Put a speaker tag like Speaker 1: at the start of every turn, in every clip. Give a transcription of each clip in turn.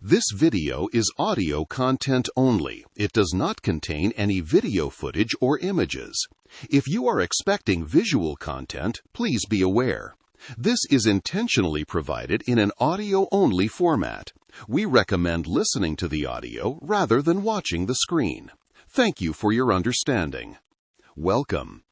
Speaker 1: This video is audio content only. It does not contain any video footage or images. If you are expecting visual content, please be aware. This is intentionally provided in an audio-only format. We recommend listening to the audio rather than watching the screen. Thank you for your understanding. Welcome.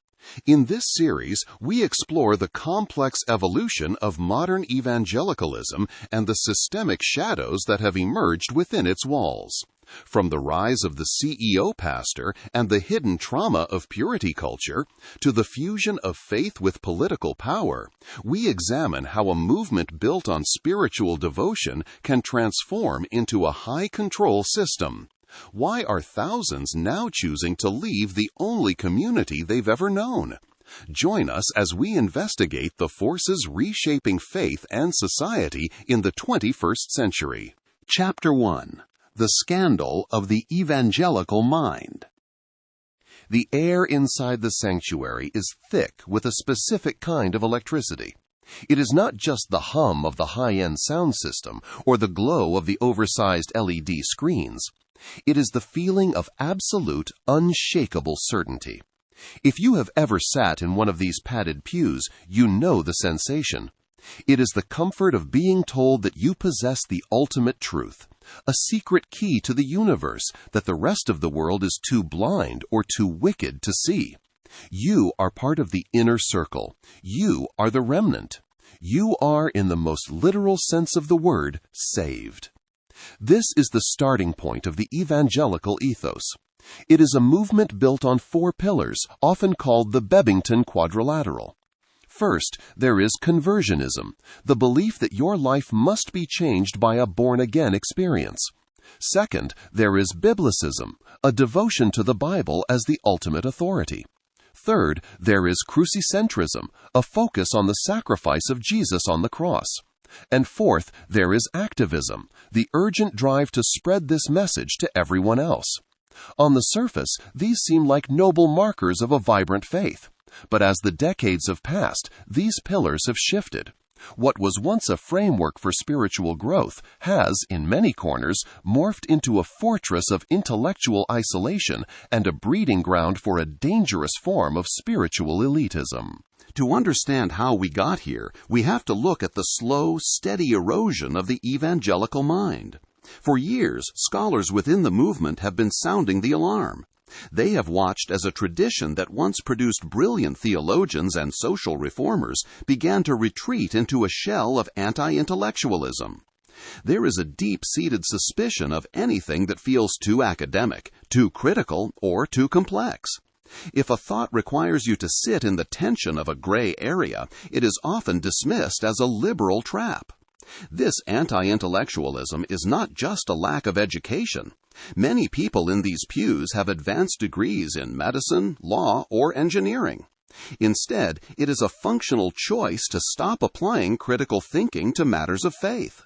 Speaker 1: In this series, we explore the complex evolution of modern evangelicalism and the systemic shadows that have emerged within its walls. From the rise of the CEO pastor and the hidden trauma of purity culture, to the fusion of faith with political power, we examine how a movement built on spiritual devotion can transform into a high-control system. Why are thousands now choosing to leave the only community they've ever known? Join us as we investigate the forces reshaping faith and society in the 21st century. Chapter 1. The Scandal of the Evangelical Mind. The air inside the sanctuary is thick with a specific kind of electricity. It is not just the hum of the high-end sound system or the glow of the oversized LED screens. It is the feeling of absolute, unshakable certainty. If you have ever sat in one of these padded pews, you know the sensation. It is the comfort of being told that you possess the ultimate truth, a secret key to the universe that the rest of the world is too blind or too wicked to see. You are part of the inner circle. You are the remnant. You are, in the most literal sense of the word, saved. This is the starting point of the evangelical ethos. It is a movement built on 4 pillars, often called the Bebbington Quadrilateral. First, there is conversionism, the belief that your life must be changed by a born-again experience. Second, there is biblicism, a devotion to the Bible as the ultimate authority. Third, there is crucicentrism, a focus on the sacrifice of Jesus on the cross. And fourth, there is activism, the urgent drive to spread this message to everyone else. On the surface, these seem like noble markers of a vibrant faith. But as the decades have passed, these pillars have shifted. What was once a framework for spiritual growth has, in many corners, morphed into a fortress of intellectual isolation and a breeding ground for a dangerous form of spiritual elitism. To understand how we got here, we have to look at the slow, steady erosion of the evangelical mind. For years, scholars within the movement have been sounding the alarm. They have watched as a tradition that once produced brilliant theologians and social reformers began to retreat into a shell of anti-intellectualism. There is a deep-seated suspicion of anything that feels too academic, too critical, or too complex. If a thought requires you to sit in the tension of a gray area, it is often dismissed as a liberal trap. This anti-intellectualism is not just a lack of education. Many people in these pews have advanced degrees in medicine, law, or engineering. Instead, it is a functional choice to stop applying critical thinking to matters of faith.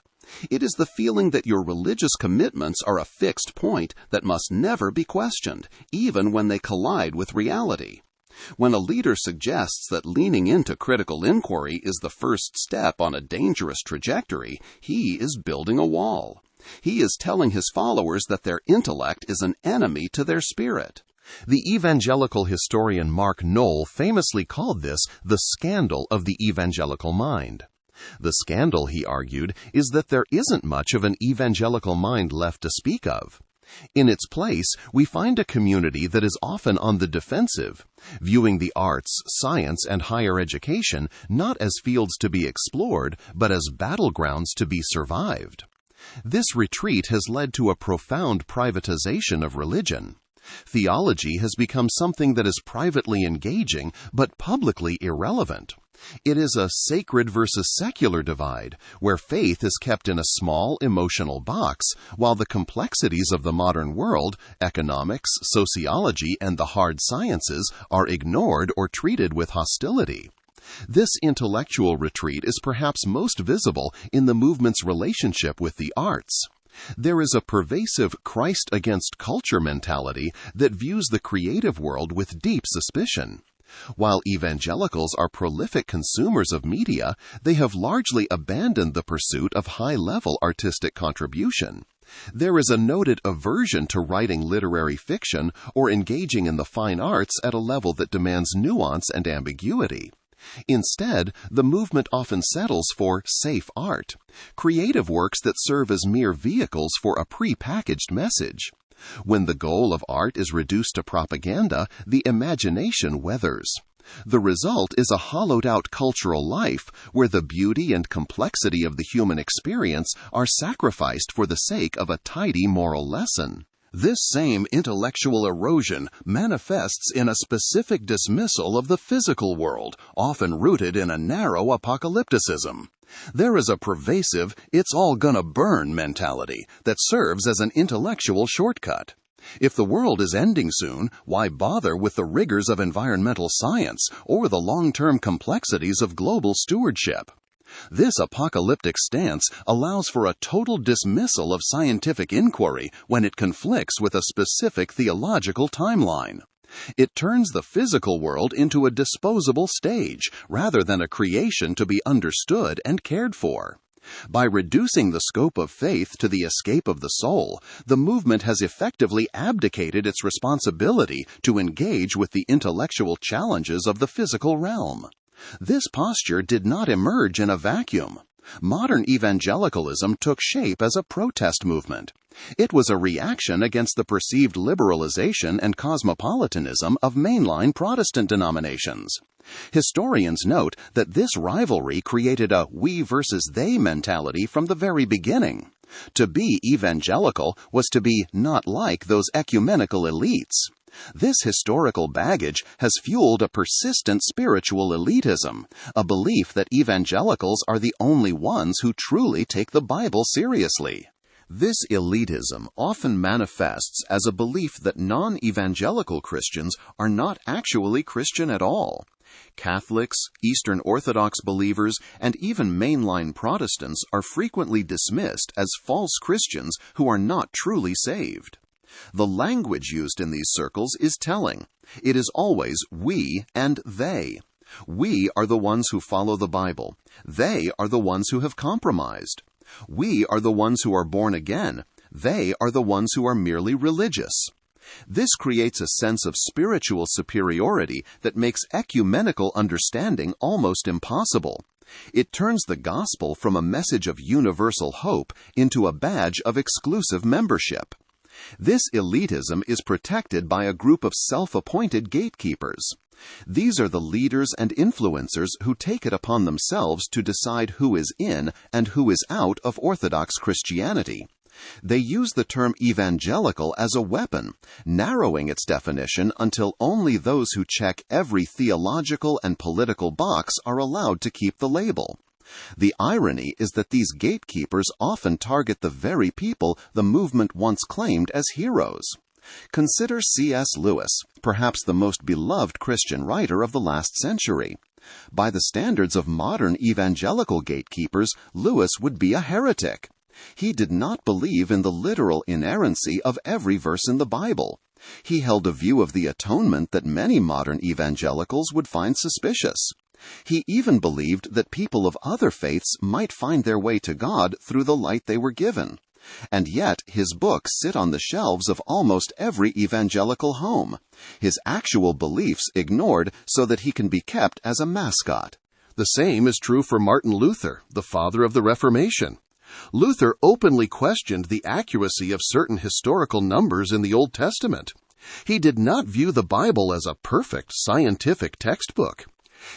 Speaker 1: It is the feeling that your religious commitments are a fixed point that must never be questioned, even when they collide with reality. When a leader suggests that leaning into critical inquiry is the first step on a dangerous trajectory, he is building a wall. He is telling his followers that their intellect is an enemy to their spirit. The evangelical historian Mark Noll famously called this the scandal of the evangelical mind. The scandal, he argued, is that there isn't much of an evangelical mind left to speak of. In its place, we find a community that is often on the defensive, viewing the arts, science, and higher education not as fields to be explored, but as battlegrounds to be survived. This retreat has led to a profound privatization of religion. Theology has become something that is privately engaging, but publicly irrelevant. It is a sacred versus secular divide, where faith is kept in a small emotional box, while the complexities of the modern world, economics, sociology, and the hard sciences, are ignored or treated with hostility. This intellectual retreat is perhaps most visible in the movement's relationship with the arts. There is a pervasive Christ against culture mentality that views the creative world with deep suspicion. While evangelicals are prolific consumers of media, they have largely abandoned the pursuit of high-level artistic contribution. There is a noted aversion to writing literary fiction or engaging in the fine arts at a level that demands nuance and ambiguity. Instead, the movement often settles for safe art, creative works that serve as mere vehicles for a pre-packaged message. When the goal of art is reduced to propaganda, the imagination weathers. The result is a hollowed-out cultural life where the beauty and complexity of the human experience are sacrificed for the sake of a tidy moral lesson. This same intellectual erosion manifests in a specific dismissal of the physical world, often rooted in a narrow apocalypticism. There is a pervasive, it's all gonna burn mentality that serves as an intellectual shortcut. If the world is ending soon, why bother with the rigors of environmental science or the long-term complexities of global stewardship? This apocalyptic stance allows for a total dismissal of scientific inquiry when it conflicts with a specific theological timeline. It turns the physical world into a disposable stage rather than a creation to be understood and cared for. By reducing the scope of faith to the escape of the soul, the movement has effectively abdicated its responsibility to engage with the intellectual challenges of the physical realm. This posture did not emerge in a vacuum. Modern evangelicalism took shape as a protest movement. It was a reaction against the perceived liberalization and cosmopolitanism of mainline Protestant denominations. Historians note that this rivalry created a we versus they mentality from the very beginning. To be evangelical was to be not like those ecumenical elites. This historical baggage has fueled a persistent spiritual elitism, a belief that evangelicals are the only ones who truly take the Bible seriously. This elitism often manifests as a belief that non-evangelical Christians are not actually Christian at all. Catholics, Eastern Orthodox believers, and even mainline Protestants are frequently dismissed as false Christians who are not truly saved. The language used in these circles is telling. It is always we and they. We are the ones who follow the Bible. They are the ones who have compromised. We are the ones who are born again. They are the ones who are merely religious. This creates a sense of spiritual superiority that makes ecumenical understanding almost impossible. It turns the gospel from a message of universal hope into a badge of exclusive membership. This elitism is protected by a group of self-appointed gatekeepers. These are the leaders and influencers who take it upon themselves to decide who is in and who is out of Orthodox Christianity. They use the term evangelical as a weapon, narrowing its definition until only those who check every theological and political box are allowed to keep the label. The irony is that these gatekeepers often target the very people the movement once claimed as heroes. Consider C.S. Lewis, perhaps the most beloved Christian writer of the last century. By the standards of modern evangelical gatekeepers, Lewis would be a heretic. He did not believe in the literal inerrancy of every verse in the Bible. He held a view of the atonement that many modern evangelicals would find suspicious. He even believed that people of other faiths might find their way to God through the light they were given. And yet his books sit on the shelves of almost every evangelical home, his actual beliefs ignored so that he can be kept as a mascot. The same is true for Martin Luther, the father of the Reformation. Luther openly questioned the accuracy of certain historical numbers in the Old Testament. He did not view the Bible as a perfect scientific textbook.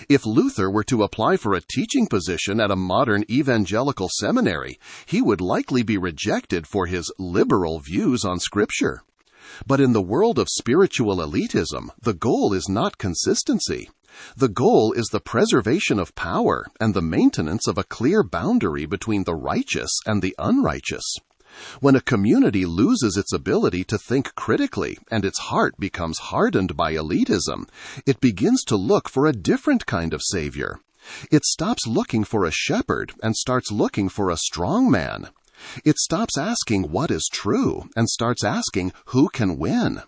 Speaker 1: If Luther were to apply for a teaching position at a modern evangelical seminary, he would likely be rejected for his liberal views on Scripture. But in the world of spiritual elitism, the goal is not consistency. The goal is the preservation of power and the maintenance of a clear boundary between the righteous and the unrighteous. When a community loses its ability to think critically and its heart becomes hardened by elitism, it begins to look for a different kind of savior. It stops looking for a shepherd and starts looking for a strong man. It stops asking what is true and starts asking who can win.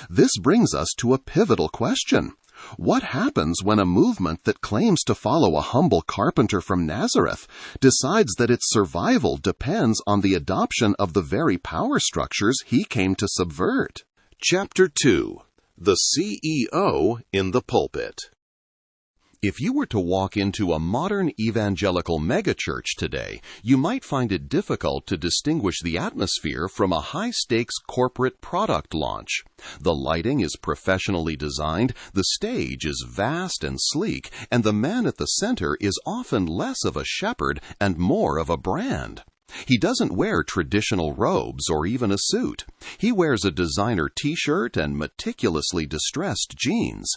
Speaker 1: This brings us to a pivotal question. What happens when a movement that claims to follow a humble carpenter from Nazareth decides that its survival depends on the adoption of the very power structures he came to subvert? Chapter 2. The CEO in the Pulpit. If you were to walk into a modern evangelical megachurch today, you might find it difficult to distinguish the atmosphere from a high-stakes corporate product launch. The lighting is professionally designed, the stage is vast and sleek, and the man at the center is often less of a shepherd and more of a brand. He doesn't wear traditional robes or even a suit. He wears a designer t-shirt and meticulously distressed jeans.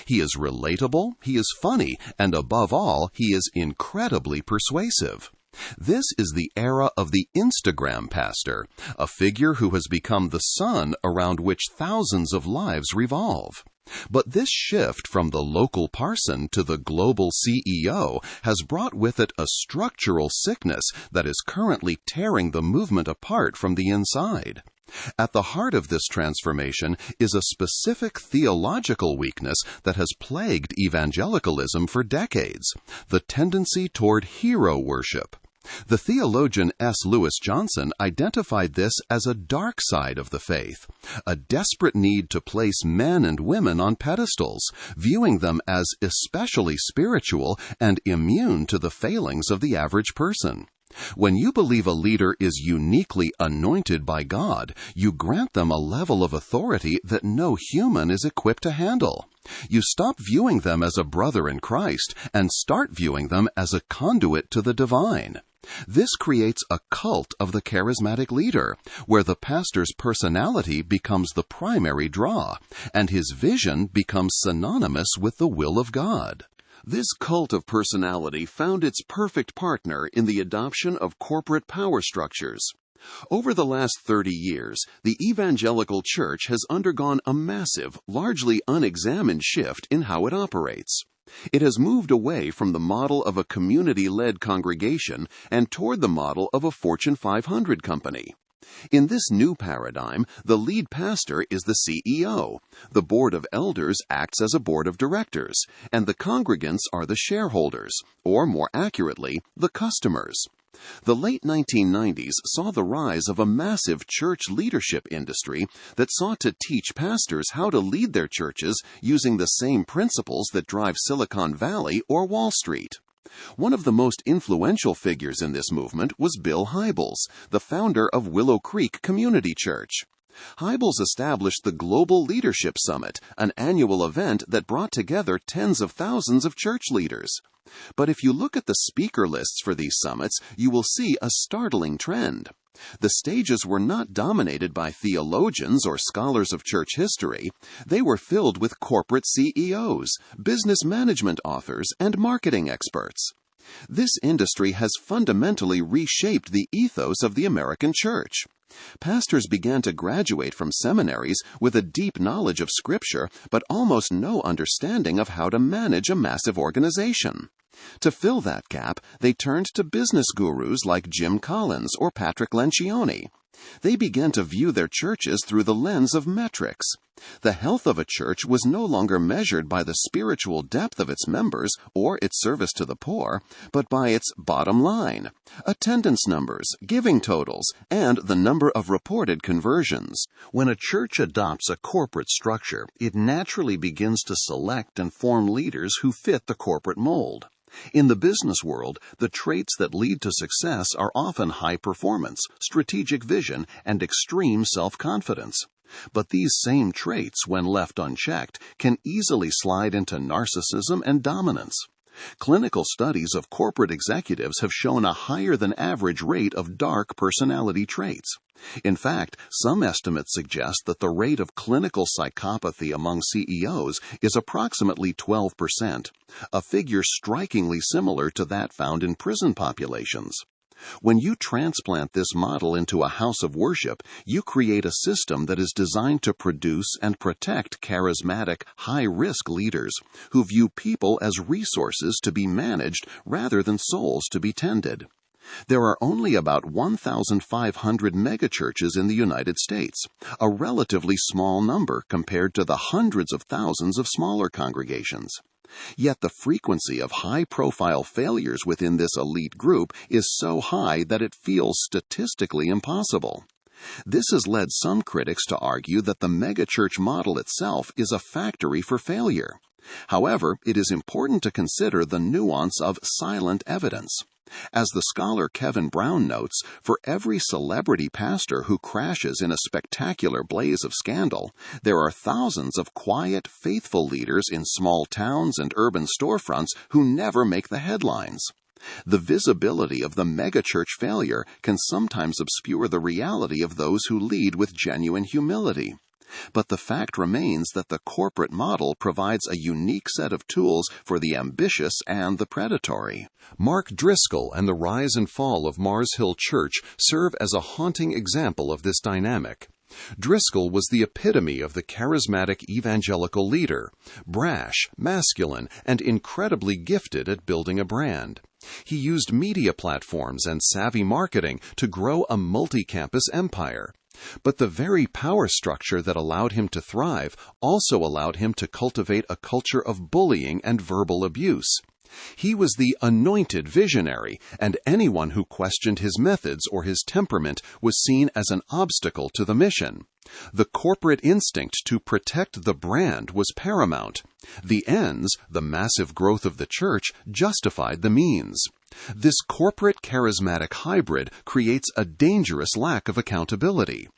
Speaker 1: He is relatable, he is funny, and above all, he is incredibly persuasive. This is the era of the Instagram pastor, a figure who has become the sun around which thousands of lives revolve. But this shift from the local parson to the global CEO has brought with it a structural sickness that is currently tearing the movement apart from the inside. At the heart of this transformation is a specific theological weakness that has plagued evangelicalism for decades: the tendency toward hero worship. The theologian S. Lewis Johnson identified this as a dark side of the faith, a desperate need to place men and women on pedestals, viewing them as especially spiritual and immune to the failings of the average person. When you believe a leader is uniquely anointed by God, you grant them a level of authority that no human is equipped to handle. You stop viewing them as a brother in Christ and start viewing them as a conduit to the divine. This creates a cult of the charismatic leader, where the pastor's personality becomes the primary draw, and his vision becomes synonymous with the will of God. This cult of personality found its perfect partner in the adoption of corporate power structures. Over the last 30 years, the evangelical church has undergone a massive, largely unexamined shift in how it operates. It has moved away from the model of a community-led congregation and toward the model of a Fortune 500 company. In this new paradigm, the lead pastor is the CEO, the board of elders acts as a board of directors, and the congregants are the shareholders, or more accurately, the customers. The late 1990s saw the rise of a massive church leadership industry that sought to teach pastors how to lead their churches using the same principles that drive Silicon Valley or Wall Street. One of the most influential figures in this movement was Bill Hybels, the founder of Willow Creek Community Church. Hybels established the Global Leadership Summit, an annual event that brought together tens of thousands of church leaders. But if you look at the speaker lists for these summits, you will see a startling trend. The stages were not dominated by theologians or scholars of church history. They were filled with corporate CEOs, business management authors, and marketing experts. This industry has fundamentally reshaped the ethos of the American church. Pastors began to graduate from seminaries with a deep knowledge of Scripture, but almost no understanding of how to manage a massive organization. To fill that gap, they turned to business gurus like Jim Collins or Patrick Lencioni. They began to view their churches through the lens of metrics. The health of a church was no longer measured by the spiritual depth of its members or its service to the poor, but by its bottom line, attendance numbers, giving totals, and the number of reported conversions. When a church adopts a corporate structure, it naturally begins to select and form leaders who fit the corporate mold. In the business world, the traits that lead to success are often high performance, strategic vision, and extreme self-confidence. But these same traits, when left unchecked, can easily slide into narcissism and dominance. Clinical studies of corporate executives have shown a higher than average rate of dark personality traits. In fact, some estimates suggest that the rate of clinical psychopathy among CEOs is approximately 12%, a figure strikingly similar to that found in prison populations. When you transplant this model into a house of worship, you create a system that is designed to produce and protect charismatic, high-risk leaders who view people as resources to be managed rather than souls to be tended. There are only about 1,500 megachurches in the United States, a relatively small number compared to the hundreds of thousands of smaller congregations. Yet the frequency of high-profile failures within this elite group is so high that it feels statistically impossible. This has led some critics to argue that the megachurch model itself is a factory for failure. However, it is important to consider the nuance of silent evidence. As the scholar Kevin Brown notes, for every celebrity pastor who crashes in a spectacular blaze of scandal, there are thousands of quiet, faithful leaders in small towns and urban storefronts who never make the headlines. The visibility of the megachurch failure can sometimes obscure the reality of those who lead with genuine humility. But the fact remains that the corporate model provides a unique set of tools for the ambitious and the predatory. Mark Driscoll and the rise and fall of Mars Hill Church serve as a haunting example of this dynamic. Driscoll was the epitome of the charismatic evangelical leader, brash, masculine, and incredibly gifted at building a brand. He used media platforms and savvy marketing to grow a multi-campus empire. But the very power structure that allowed him to thrive also allowed him to cultivate a culture of bullying and verbal abuse. He was the anointed visionary, and anyone who questioned his methods or his temperament was seen as an obstacle to the mission. The corporate instinct to protect the brand was paramount. The ends, the massive growth of the church, justified the means. This corporate charismatic hybrid creates a dangerous lack of accountability.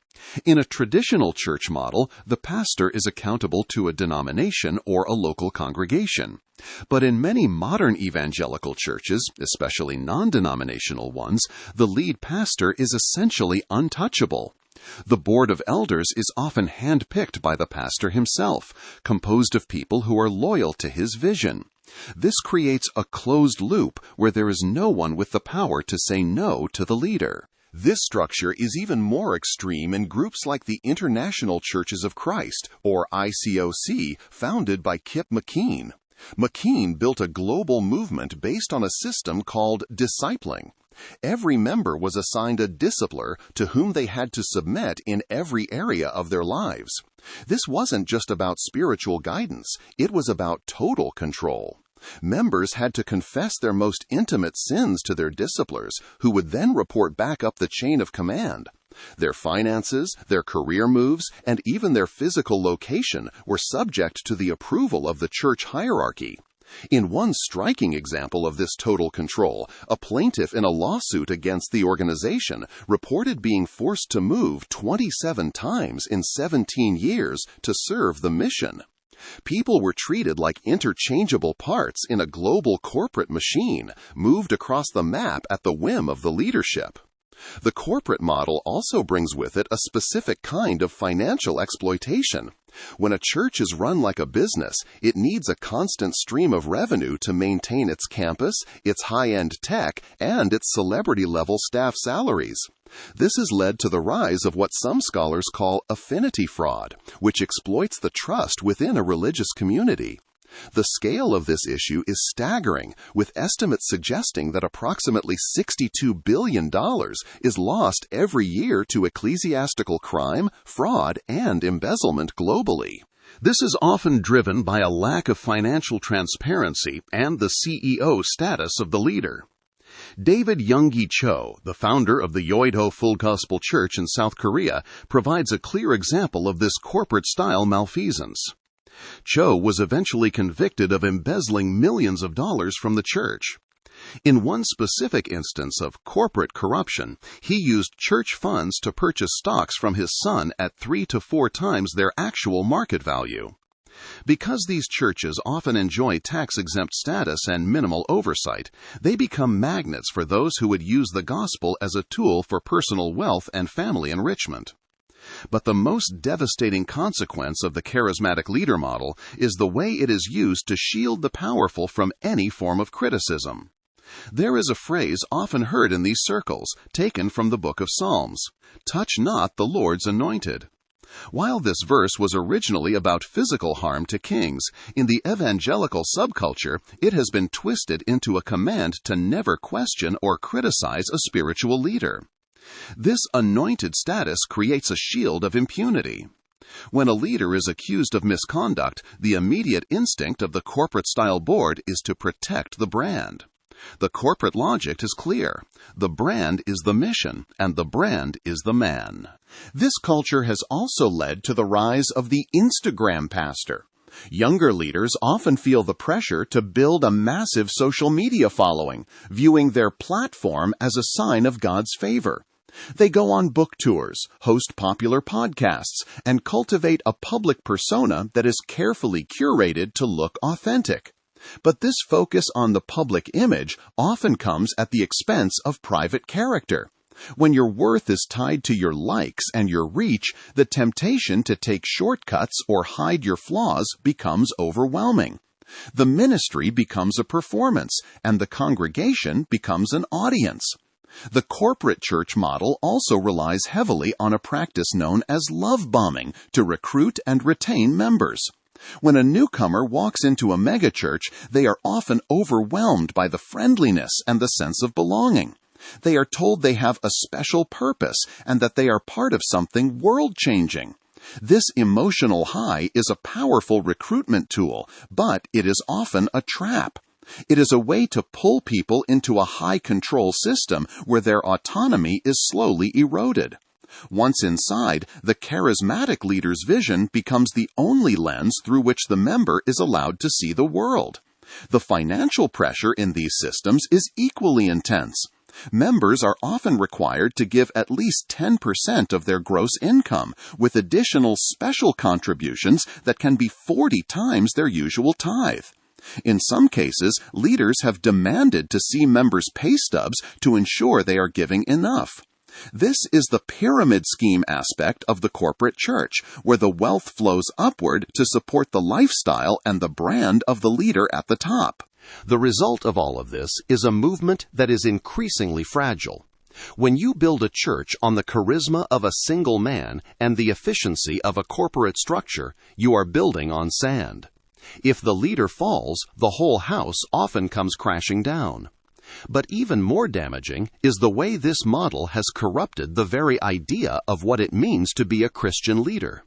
Speaker 1: In a traditional church model, the pastor is accountable to a denomination or a local congregation. But in many modern evangelical churches, especially non-denominational ones, the lead pastor is essentially untouchable. The board of elders is often handpicked by the pastor himself, composed of people who are loyal to his vision. This creates a closed loop where there is no one with the power to say no to the leader. This structure is even more extreme in groups like the International Churches of Christ, or ICOC, founded by Kip McKean. McKean built a global movement based on a system called discipling. Every member was assigned a discipler to whom they had to submit in every area of their lives. This wasn't just about spiritual guidance, it was about total control. Members had to confess their most intimate sins to their disciplers, who would then report back up the chain of command. Their finances, their career moves, and even their physical location were subject to the approval of the church hierarchy. In one striking example of this total control, a plaintiff in a lawsuit against the organization reported being forced to move 27 times in 17 years to serve the mission. People were treated like interchangeable parts in a global corporate machine, moved across the map at the whim of the leadership. The corporate model also brings with it a specific kind of financial exploitation. When a church is run like a business, it needs a constant stream of revenue to maintain its campus, its high-end tech, and its celebrity-level staff salaries. This has led to the rise of what some scholars call affinity fraud, which exploits the trust within a religious community. The scale of this issue is staggering, with estimates suggesting that approximately $62 billion is lost every year to ecclesiastical crime, fraud, and embezzlement globally. This is often driven by a lack of financial transparency and the CEO status of the leader. David Youngi Cho, the founder of the Yoido Full Gospel Church in South Korea, provides a clear example of this corporate-style malfeasance. Cho was eventually convicted of embezzling millions of dollars from the church. In one specific instance of corporate corruption, he used church funds to purchase stocks from his son at 3 to 4 times their actual market value. Because these churches often enjoy tax-exempt status and minimal oversight, they become magnets for those who would use the gospel as a tool for personal wealth and family enrichment. But the most devastating consequence of the charismatic leader model is the way it is used to shield the powerful from any form of criticism. There is a phrase often heard in these circles, taken from the book of Psalms, "Touch not the Lord's anointed." While this verse was originally about physical harm to kings, in the evangelical subculture, it has been twisted into a command to never question or criticize a spiritual leader. This anointed status creates a shield of impunity. When a leader is accused of misconduct, the immediate instinct of the corporate-style board is to protect the brand. The corporate logic is clear. The brand is the mission, and the brand is the man. This culture has also led to the rise of the Instagram pastor. Younger leaders often feel the pressure to build a massive social media following, viewing their platform as a sign of God's favor. They go on book tours, host popular podcasts, and cultivate a public persona that is carefully curated to look authentic. But this focus on the public image often comes at the expense of private character. When your worth is tied to your likes and your reach, the temptation to take shortcuts or hide your flaws becomes overwhelming. The ministry becomes a performance, and the congregation becomes an audience. The corporate church model also relies heavily on a practice known as love bombing to recruit and retain members. When a newcomer walks into a megachurch, they are often overwhelmed by the friendliness and the sense of belonging. They are told they have a special purpose and that they are part of something world-changing. This emotional high is a powerful recruitment tool, but it is often a trap. It is a way to pull people into a high-control system where their autonomy is slowly eroded. Once inside, the charismatic leader's vision becomes the only lens through which the member is allowed to see the world. The financial pressure in these systems is equally intense. Members are often required to give at least 10% of their gross income, with additional special contributions that can be 40 times their usual tithe. In some cases, leaders have demanded to see members' pay stubs to ensure they are giving enough. This is the pyramid scheme aspect of the corporate church, where the wealth flows upward to support the lifestyle and the brand of the leader at the top.
Speaker 2: The result of all of this is a movement that is increasingly fragile. When you build a church on the charisma of a single man and the efficiency of a corporate structure, you are building on sand. If the leader falls, the whole house often comes crashing down. But even more damaging is the way this model has corrupted the very idea of what it means to be a Christian leader.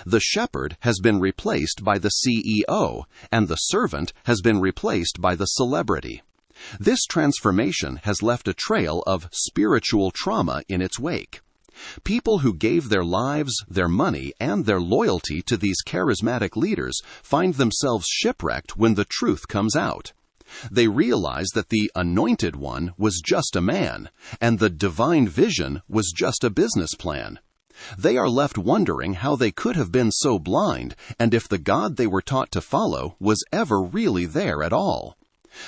Speaker 2: The shepherd has been replaced by the CEO, and the servant has been replaced by the celebrity. This transformation has left a trail of spiritual trauma in its wake. People who gave their lives, their money, and their loyalty to these charismatic leaders find themselves shipwrecked when the truth comes out. They realize that the anointed one was just a man, and the divine vision was just a business plan. They are left wondering how they could have been so blind, and if the God they were taught to follow was ever really there at all.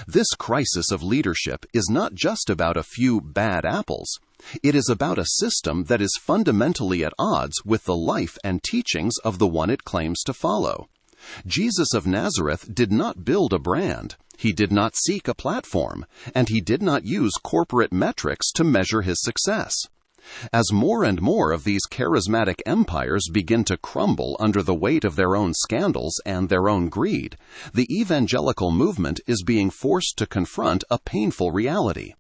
Speaker 2: This crisis of leadership is not just about a few bad apples. It is about a system that is fundamentally at odds with the life and teachings of the one it claims to follow. Jesus of Nazareth did not build a brand. He did not seek a platform, and he did not use corporate metrics to measure his success. As more and more of these charismatic empires begin to crumble under the weight of their own scandals and their own greed, the evangelical movement is being forced to confront a painful reality.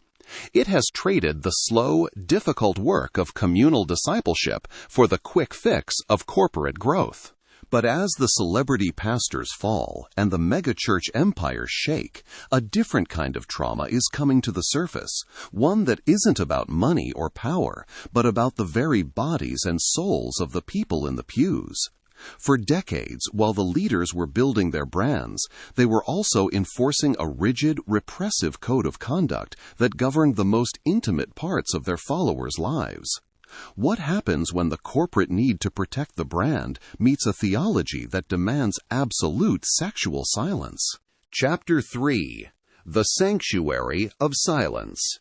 Speaker 2: It has traded the slow, difficult work of communal discipleship for the quick fix of corporate growth. But as the celebrity pastors fall and the megachurch empires shake, a different kind of trauma is coming to the surface, one that isn't about money or power, but about the very bodies and souls of the people in the pews. For decades, while the leaders were building their brands, they were also enforcing a rigid, repressive code of conduct that governed the most intimate parts of their followers' lives. What happens when the corporate need to protect the brand meets a theology that demands absolute sexual silence? Chapter 3. The Sanctuary of Silence.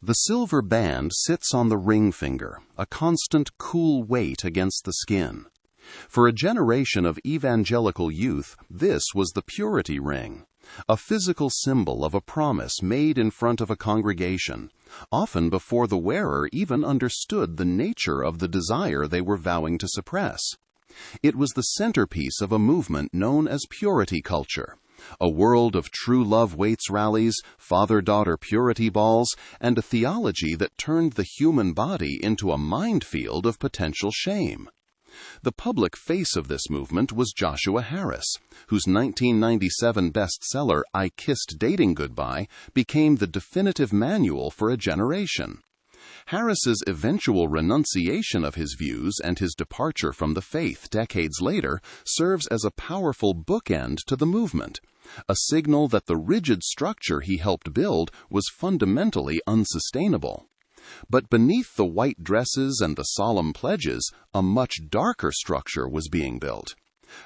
Speaker 1: The silver band sits on the ring finger, a constant cool weight against the skin. For a generation of evangelical youth, this was the purity ring.
Speaker 2: a physical symbol of a promise made in front of a congregation, often before the wearer even understood the nature of the desire they were vowing to suppress. It was the centerpiece of a movement known as purity culture, a world of true love waits rallies, father-daughter purity balls, and a theology that turned the human body into a minefield of potential shame. The public face of this movement was Joshua Harris, whose 1997 bestseller I Kissed Dating Goodbye became the definitive manual for a generation. Harris's eventual renunciation of his views and his departure from the faith decades later serves as a powerful bookend to the movement, a signal that the rigid structure he helped build was fundamentally unsustainable. But beneath the white dresses and the solemn pledges, a much darker structure was being built.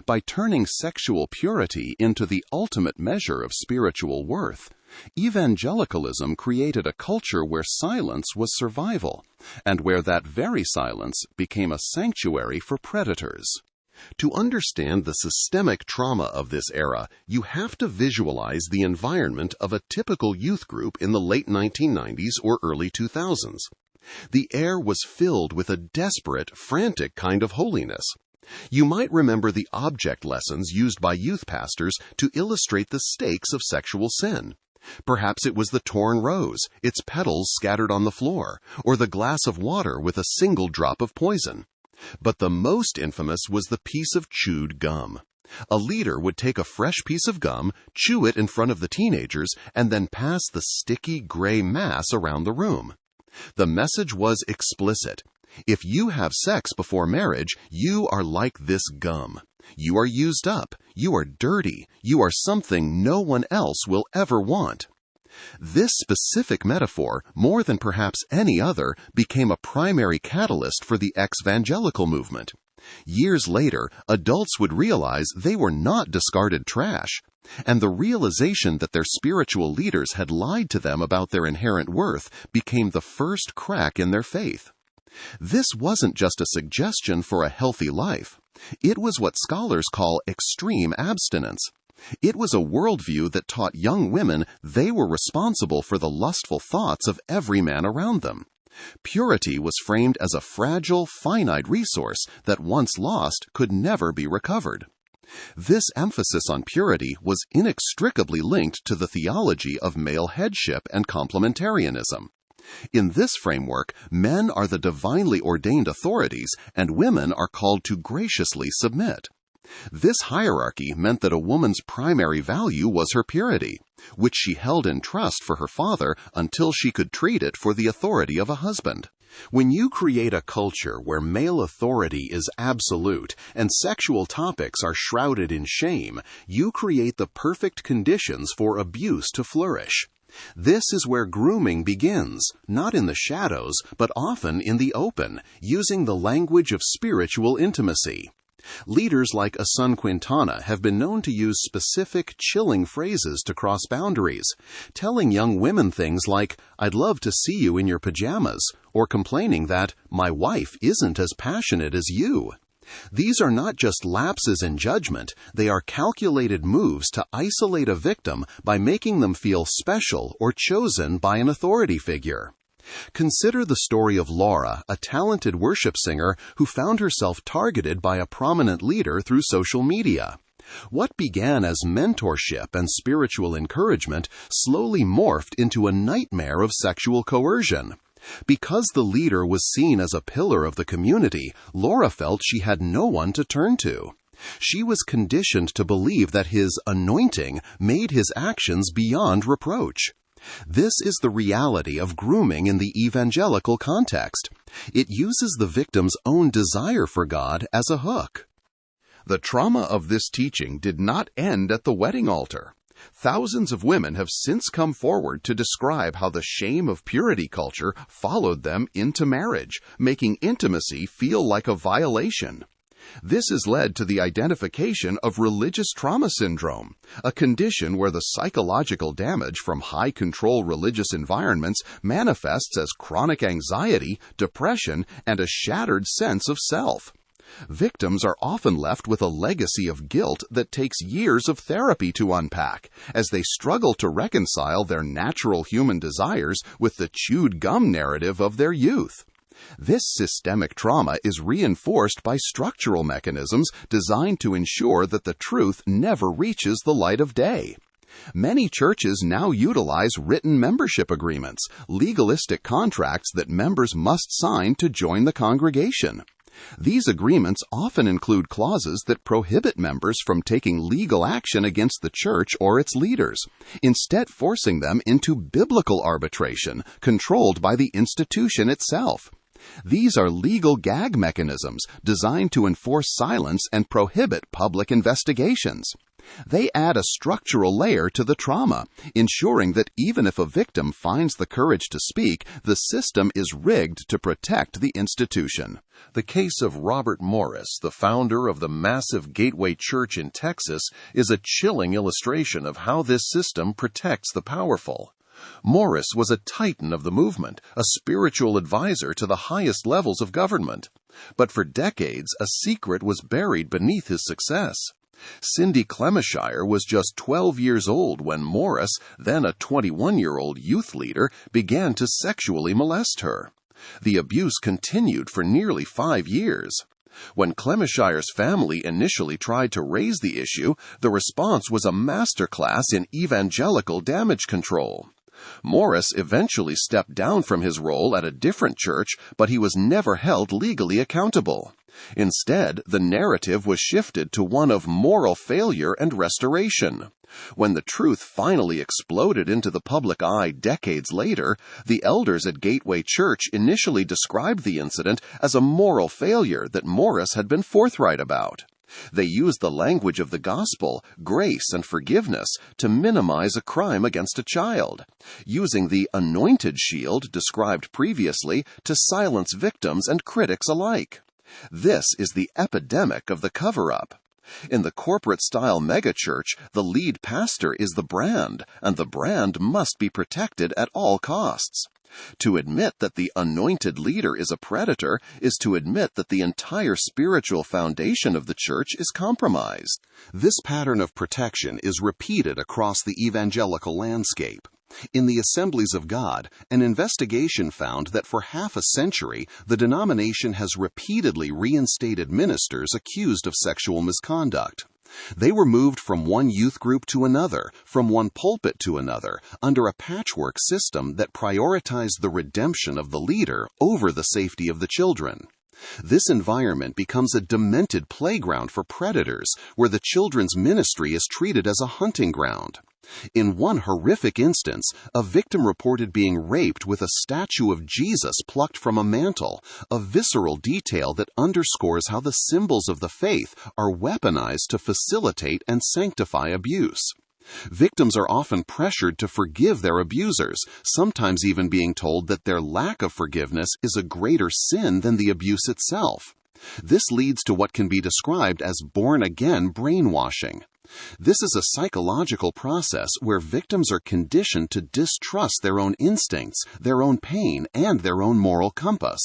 Speaker 2: By turning sexual purity into the ultimate measure of spiritual worth, Evangelicalism created a culture where silence was survival, and where that very silence became a sanctuary for predators. To understand the systemic trauma of this era, you have to visualize the environment of a typical youth group in the late 1990s or early 2000s. The air was filled with a desperate, frantic kind of holiness. You might remember the object lessons used by youth pastors to illustrate the stakes of sexual sin. Perhaps it was the torn rose, its petals scattered on the floor, or the glass of water with a single drop of poison. But the most infamous was the piece of chewed gum. A leader would take a fresh piece of gum, chew it in front of the teenagers, and then pass the sticky gray mass around the room. The message was explicit. If you have sex before marriage, you are like this gum. You are used up. You are dirty. You are something no one else will ever want. This specific metaphor, more than perhaps any other, became a primary catalyst for the Evangelical movement. Years later, adults would realize they were not discarded trash, and the realization that their spiritual leaders had lied to them about their inherent worth became the first crack in their faith. This wasn't just a suggestion for a healthy life. It was what scholars call extreme abstinence. It was a worldview that taught young women they were responsible for the lustful thoughts of every man around them. Purity was framed as a fragile, finite resource that once lost could never be recovered. This emphasis on purity was inextricably linked to the theology of male headship and complementarianism. In this framework, men are the divinely ordained authorities, and women are called to graciously submit. This hierarchy meant that a woman's primary value was her purity, which she held in trust for her father until she could trade it for the authority of a husband. When you create a culture where male authority is absolute and sexual topics are shrouded in shame, you create the perfect conditions for abuse to flourish. This is where grooming begins, not in the shadows, but often in the open, using the language of spiritual intimacy. Leaders like Asun Quintana have been known to use specific, chilling phrases to cross boundaries, telling young women things like, "I'd love to see you in your pajamas," or complaining that, "My wife isn't as passionate as you." These are not just lapses in judgment, they are calculated moves to isolate a victim by making them feel special or chosen by an authority figure. Consider the story of Laura, a talented worship singer who found herself targeted by a prominent leader through social media. What began as mentorship and spiritual encouragement slowly morphed into a nightmare of sexual coercion. Because the leader was seen as a pillar of the community, Laura felt she had no one to turn to. She was conditioned to believe that his anointing made his actions beyond reproach. This is the reality of grooming in the evangelical context. It uses the victim's own desire for God as a hook. The trauma of this teaching did not end at the wedding altar. Thousands of women have since come forward to describe how the shame of purity culture followed them into marriage, making intimacy feel like a violation. This has led to the identification of religious trauma syndrome, a condition where the psychological damage from high-control religious environments manifests as chronic anxiety, depression, and a shattered sense of self.
Speaker 1: Victims are often left with a legacy of guilt that takes years of therapy to unpack, as they struggle to reconcile their natural human desires with the chewed gum narrative of their youth. This systemic trauma is reinforced by structural mechanisms designed to ensure that the truth never reaches the light of day. Many churches now utilize written membership agreements, legalistic contracts that members must sign to join the congregation. These agreements often include clauses that prohibit members from taking legal action against the church or its leaders, instead forcing them into biblical arbitration controlled by the institution itself. These are legal gag mechanisms designed to enforce silence and prohibit public investigations. They add a structural layer to the trauma, ensuring that even if a victim finds the courage to speak, the system is rigged to protect the institution.
Speaker 2: The case of Robert Morris, the founder of the massive Gateway Church in Texas, is a chilling illustration of how this system protects the powerful. Morris was a titan of the movement, a spiritual advisor to the highest levels of government. But for decades, a secret was buried beneath his success. Cindy Clemishire was just 12 years old when Morris, then a 21-year-old youth leader, began to sexually molest her. The abuse continued for nearly 5 years. When Clemishire's family initially tried to raise the issue, the response was a masterclass in evangelical damage control. Morris eventually stepped down from his role at a different church, but he was never held legally accountable. Instead, the narrative was shifted to one of moral failure and restoration. When the truth finally exploded into the public eye decades later, the elders at Gateway Church initially described the incident as a moral failure that Morris had been forthright about. They used the language of the gospel, grace and forgiveness, to minimize a crime against a child, using the anointed shield described previously to silence victims and critics alike. This is the epidemic of the cover-up. In the corporate-style megachurch, the lead pastor is the brand, and the brand must be protected at all costs. To admit that the anointed leader is a predator is to admit that the entire spiritual foundation of the church is compromised.
Speaker 1: This pattern of protection is repeated across the evangelical landscape. In the Assemblies of God, an investigation found that for half a century, the denomination has repeatedly reinstated ministers accused of sexual misconduct. They were moved from one youth group to another, from one pulpit to another, under a patchwork system that prioritized the redemption of the leader over the safety of the children. This environment becomes a demented playground for predators, where the children's ministry is treated as a hunting ground. In one horrific instance, a victim reported being raped with a statue of Jesus plucked from a mantle, a visceral detail that underscores how the symbols of the faith are weaponized to facilitate and sanctify abuse. Victims are often pressured to forgive their abusers, sometimes even being told that their lack of forgiveness is a greater sin than the abuse itself. This leads to what can be described as born-again brainwashing. This is a psychological process where victims are conditioned to distrust their own instincts, their own pain, and their own moral compass.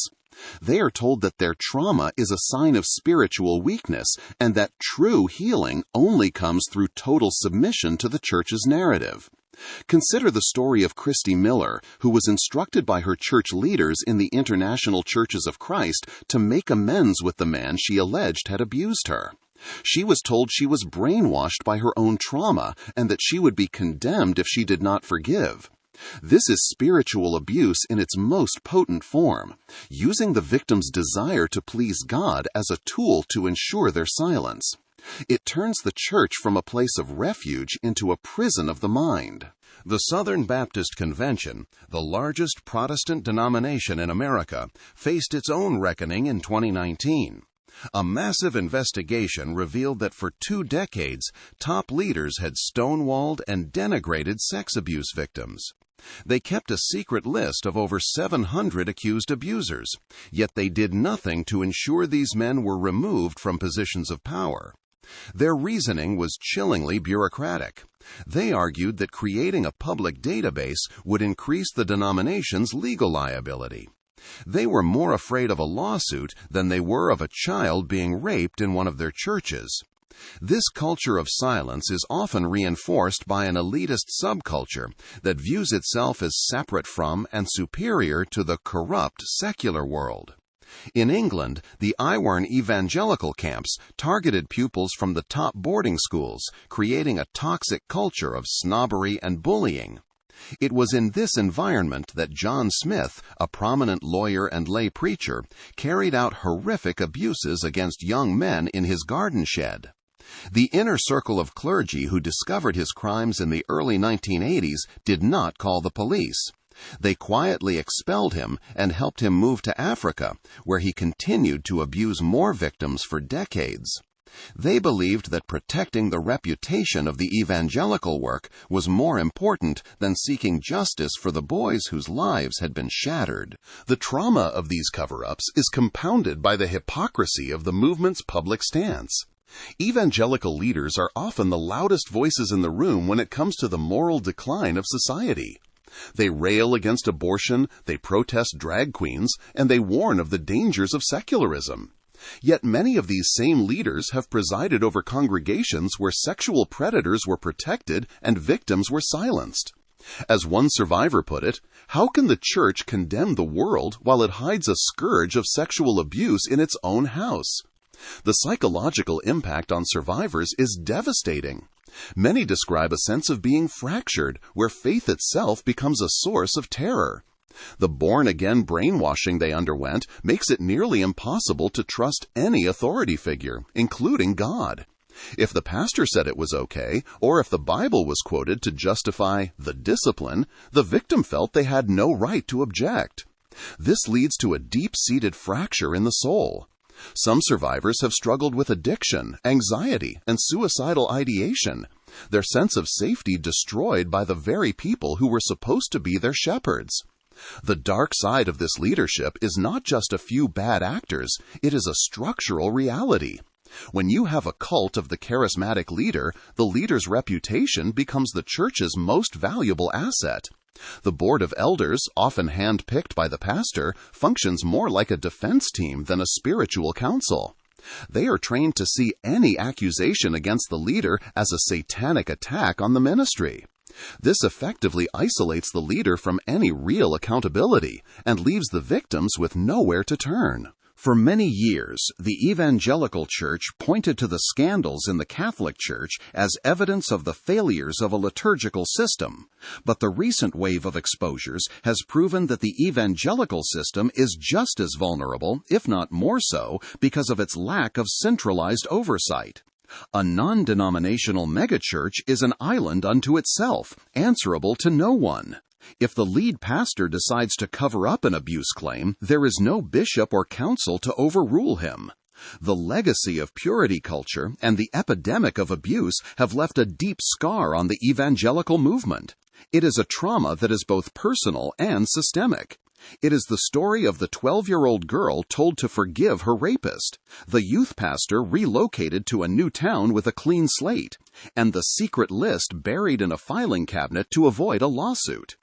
Speaker 1: They are told that their trauma is a sign of spiritual weakness and that true healing only comes through total submission to the church's narrative. Consider the story of Christy Miller, who was instructed by her church leaders in the International Churches of Christ to make amends with the man she alleged had abused her. She was told she was brainwashed by her own trauma and that she would be condemned if she did not forgive. This is spiritual abuse in its most potent form, using the victim's desire to please God as a tool to ensure their silence. It turns the church from a place of refuge into a prison of the mind. The Southern Baptist Convention, the largest Protestant denomination in America, faced its own reckoning in 2019. A massive investigation revealed that for 2 decades, top leaders had stonewalled and denigrated sex abuse victims. They kept a secret list of over 700 accused abusers, yet they did nothing to ensure these men were removed from positions of power. Their reasoning was chillingly bureaucratic. They argued that creating a public database would increase the denomination's legal liability.
Speaker 2: They were more afraid of a lawsuit than they were of a child being raped in one of their churches. This culture of silence is often reinforced by an elitist subculture that views itself as separate from and superior to the corrupt secular world. In England, the Iwern Evangelical camps targeted pupils from the top boarding schools, creating a toxic culture of snobbery and bullying. It was in this environment that John Smith, a prominent lawyer and lay preacher, carried out horrific abuses against young men in his garden shed. The inner circle of clergy who discovered his crimes in the early 1980s did not call the police. They quietly expelled him and helped him move to Africa, where he continued to abuse more victims for decades. They believed that protecting the reputation of the evangelical work was more important than seeking justice for the boys whose lives had been shattered. The trauma of these cover-ups is compounded by the hypocrisy of the movement's public stance. Evangelical leaders are often the loudest voices in the room when it comes to the moral decline of society. They rail against abortion, they protest drag queens, and they warn of the dangers of secularism. Yet many of these same leaders have presided over congregations where sexual predators were protected and victims were silenced. As one survivor put it, how can the church condemn the world while it hides a scourge of sexual abuse in its own house? The psychological impact on survivors is devastating. Many describe a sense of being fractured, where faith itself becomes a source of terror. The born-again brainwashing they underwent makes it nearly impossible to trust any authority figure, including God. If the pastor said it was okay, or if the Bible was quoted to justify the discipline, the victim felt they had no right to object. This leads to a deep-seated fracture in the soul. Some survivors have struggled with addiction, anxiety, and suicidal ideation, their sense of safety destroyed by the very people who were supposed to be their shepherds. The dark side of this leadership is not just a few bad actors, it is a structural reality. When you have a cult of the charismatic leader, the leader's reputation becomes the church's most valuable asset. The board of elders, often hand-picked by the pastor, functions more like a defense team than a spiritual council. They are trained to see any accusation against the leader as a satanic attack on the ministry. This effectively isolates the leader from any real accountability and leaves the victims with nowhere to turn. For many years, the evangelical church pointed to the scandals in the Catholic Church as evidence of the failures of a liturgical system. But the recent wave of exposures has proven that the evangelical system is just as vulnerable, if not more so, because of its lack of centralized oversight. A non-denominational megachurch is an island unto itself, answerable to no one. If the lead pastor decides to cover up an abuse claim, there is no bishop or council to overrule him. The legacy of purity culture and the epidemic of abuse have left a deep scar on the evangelical movement. It is a trauma that is both personal and systemic. It is the story of the 12-year-old girl told to forgive her rapist, the youth pastor relocated to a new town with a clean slate, and the secret list buried in a filing cabinet to avoid a lawsuit.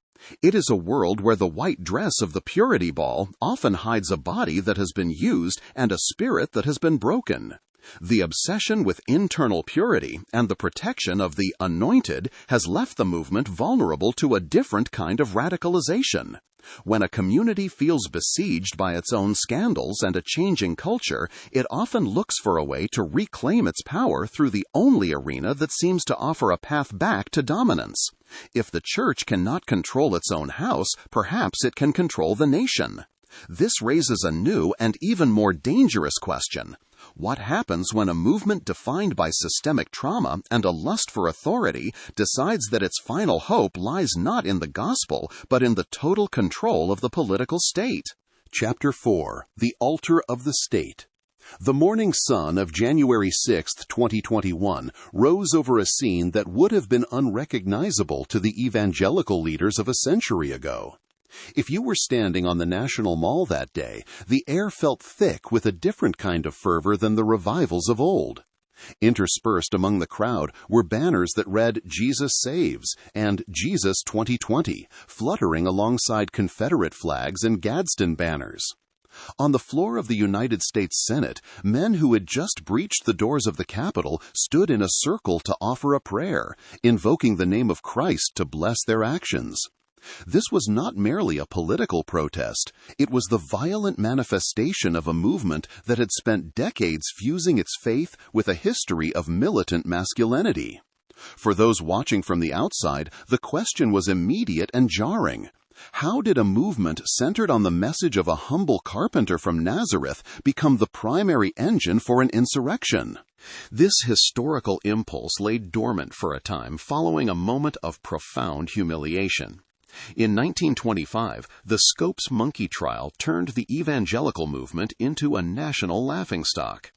Speaker 2: It is a world where the white dress of the purity ball often hides a body that has been used and a spirit that has been broken. The obsession with internal purity and the protection of the anointed has left the movement vulnerable to a different kind of radicalization. When a community feels besieged by its own scandals and a changing culture, it often looks for a way to reclaim its power through the only arena that seems to offer a path back to dominance. If the church cannot control its own house, perhaps it can control the nation. This raises a new and even more dangerous question. What happens when a movement defined by systemic trauma and a lust for authority decides that its final hope lies not in the gospel, but in the total control of the political state?
Speaker 1: Chapter 4. The Altar of the State. The morning sun of January 6, 2021, rose over a scene that would have been unrecognizable to the evangelical leaders of a century ago. If you were standing on the National Mall that day, the air felt thick with a different kind of fervor than the revivals of old. Interspersed among the crowd were banners that read "Jesus Saves" and "Jesus 2020," fluttering alongside Confederate flags and Gadsden banners. On the floor of the United States Senate, men who had just breached the doors of the Capitol stood in a circle to offer a prayer, invoking the name of Christ to bless their actions. This was not merely a political protest. It was the violent manifestation of a movement that had spent decades fusing its faith with a history of militant masculinity. For those watching from the outside, the question was immediate and jarring. How did a movement centered on the message of a humble carpenter from Nazareth become the primary engine for an insurrection? This historical impulse lay dormant for a time following a moment of profound humiliation. In 1925, the Scopes monkey trial turned the evangelical movement into a national laughingstock.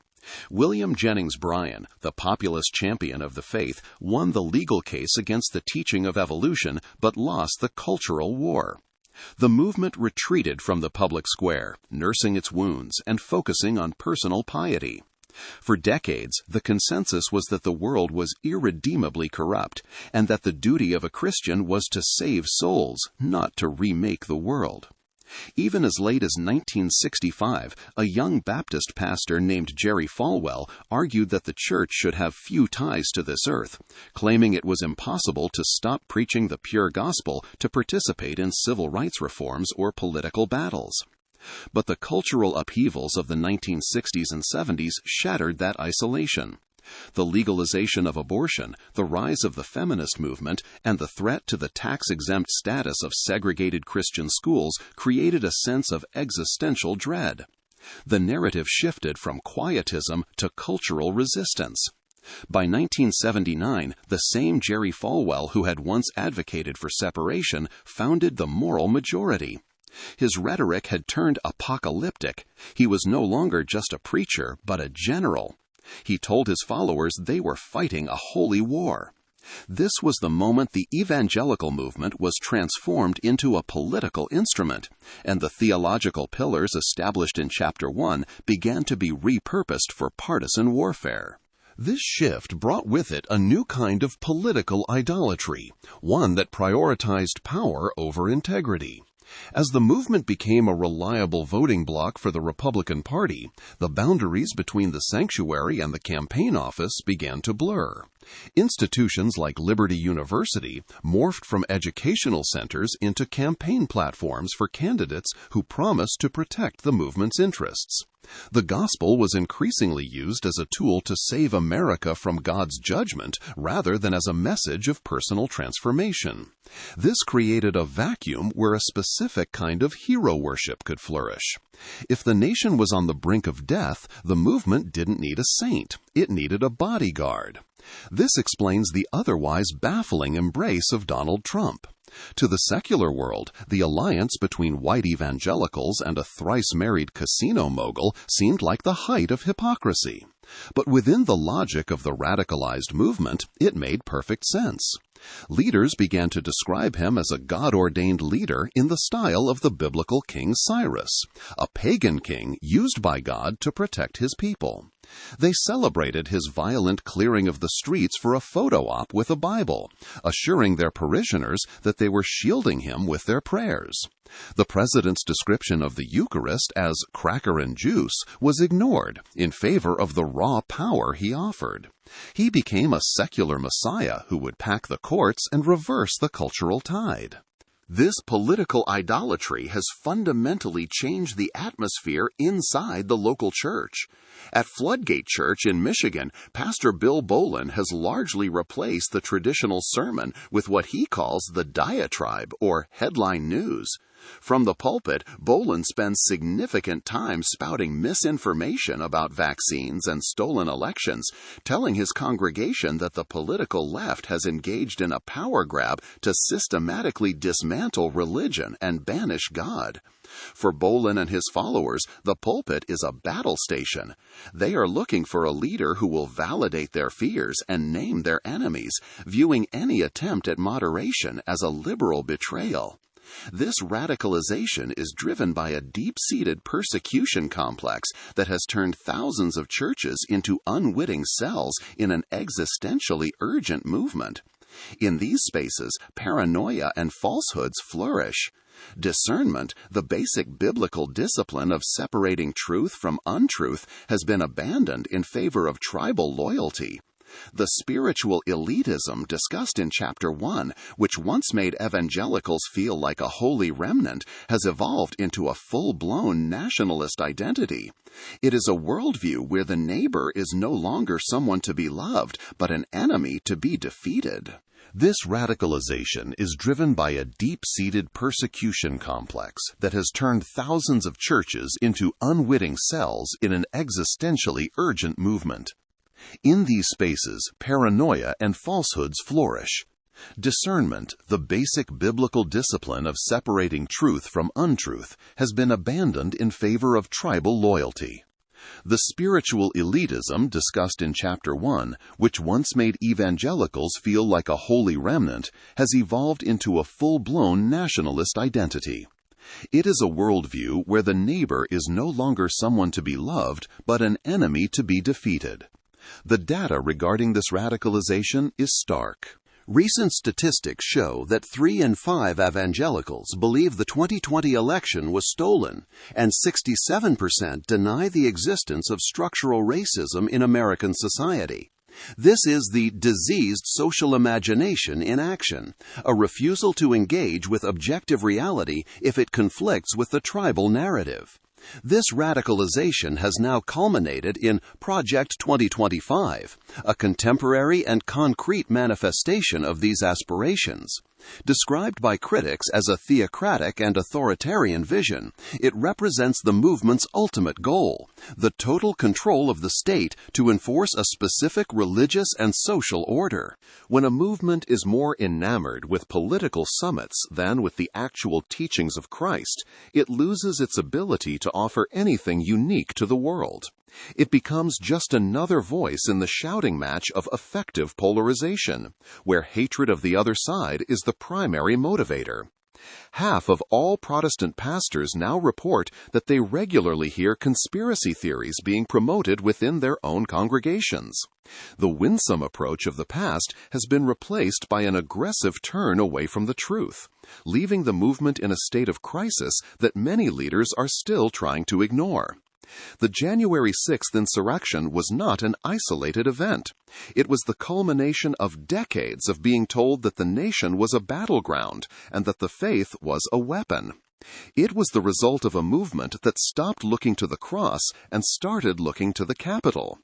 Speaker 1: William Jennings Bryan, the populist champion of the faith, won the legal case against the teaching of evolution, but lost the cultural war. The movement retreated from the public square, nursing its wounds and focusing on personal piety. For decades, the consensus was that the world was irredeemably corrupt, and that the duty of a Christian was to save souls, not to remake the world. Even as late as 1965, a young Baptist pastor named Jerry Falwell argued that the church should have few ties to this earth, claiming it was impossible to stop preaching the pure gospel to participate in civil rights reforms or political battles. But the cultural upheavals of the 1960s and 70s shattered that isolation. The legalization of abortion, the rise of the feminist movement, and the threat to the tax-exempt status of segregated Christian schools created a sense of existential dread. The narrative shifted from quietism to cultural resistance. By 1979, the same Jerry Falwell who had once advocated for separation founded the Moral Majority. His rhetoric had turned apocalyptic. He was no longer just a preacher, but a general. He told his followers they were fighting a holy war. This was the moment the evangelical movement was transformed into a political instrument, and the theological pillars established in Chapter 1 began to be repurposed for partisan warfare. This shift brought with it a new kind of political idolatry, one that prioritized power over integrity. As the movement became a reliable voting bloc for the Republican Party, the boundaries between the sanctuary and the campaign office began to blur. Institutions like Liberty University morphed from educational centers into campaign platforms for candidates who promised to protect the movement's interests. The gospel was increasingly used as a tool to save America from God's judgment rather than as a message of personal transformation. This created a vacuum where a specific kind of hero worship could flourish. If the nation was on the brink of death, the movement didn't need a saint. It needed a bodyguard. This explains the otherwise baffling embrace of Donald Trump. To the secular world, the alliance between white evangelicals and a thrice-married casino mogul seemed like the height of hypocrisy. But within the logic of the radicalized movement, it made perfect sense. Leaders began to describe him as a God-ordained leader in the style of the biblical King Cyrus, a pagan king used by God to protect his people. They celebrated his violent clearing of the streets for a photo op with a Bible, assuring their parishioners that they were shielding him with their prayers. The president's description of the Eucharist as cracker and juice was ignored in favor of the raw power he offered. He became a secular messiah who would pack the courts and reverse the cultural tide. This political idolatry has fundamentally changed the atmosphere inside the local church. At Floodgate Church in Michigan, Pastor Bill Bolin has largely replaced the traditional sermon with what he calls the diatribe, or headline news. From the pulpit, Bolin spends significant time spouting misinformation about vaccines and stolen elections, telling his congregation that the political left has engaged in a power grab to systematically dismantle religion and banish God. For Bolin and his followers, the pulpit is a battle station. They are looking for a leader who will validate their fears and name their enemies, viewing any attempt at moderation as a liberal betrayal.
Speaker 2: This radicalization is driven by a deep-seated persecution complex that has turned thousands of churches into unwitting cells in an existentially urgent movement. In these spaces, paranoia and falsehoods flourish. Discernment, the basic biblical discipline of separating truth from untruth, has been abandoned in favor of tribal loyalty. The spiritual elitism discussed in Chapter 1, which once made evangelicals feel like a holy remnant, has evolved into a full-blown nationalist identity. It is a worldview where the neighbor is no longer someone to be loved, but an enemy to be defeated.
Speaker 1: This radicalization is driven by a deep-seated persecution complex that has turned thousands of churches into unwitting cells in an existentially urgent movement. In these spaces, paranoia and falsehoods flourish. Discernment, the basic biblical discipline of separating truth from untruth, has been abandoned in favor of tribal loyalty. The spiritual elitism discussed in Chapter 1, which once made evangelicals feel like a holy remnant, has evolved into a full-blown nationalist identity. It is a worldview where the neighbor is no longer someone to be loved, but an enemy to be defeated. The data regarding this radicalization is stark.
Speaker 2: Recent statistics show that 3 in 5 evangelicals believe the 2020 election was stolen, and 67% deny the existence of structural racism in American society. This is the diseased social imagination in action, a refusal to engage with objective reality if it conflicts with the tribal narrative. This radicalization has now culminated in Project 2025, a contemporary and concrete manifestation of these aspirations. Described by critics as a theocratic and authoritarian vision, it represents the movement's ultimate goal, the total control of the state to enforce a specific religious and social order.
Speaker 1: When a movement is more enamored with political summits than with the actual teachings of Christ, it loses its ability to offer anything unique to the world. It becomes just another voice in the shouting match of effective polarization, where hatred of the other side is the primary motivator. Half of all Protestant pastors now report that they regularly hear conspiracy theories being promoted within their own congregations. The winsome approach of the past has been replaced by an aggressive turn away from the truth, leaving the movement in a state of crisis that many leaders are still trying to ignore. The January 6th insurrection was not an isolated event. It was the culmination of decades of being told that the nation was a battleground and that the faith was a weapon. It was the result of a movement that stopped looking to the cross and started looking to the Capitol.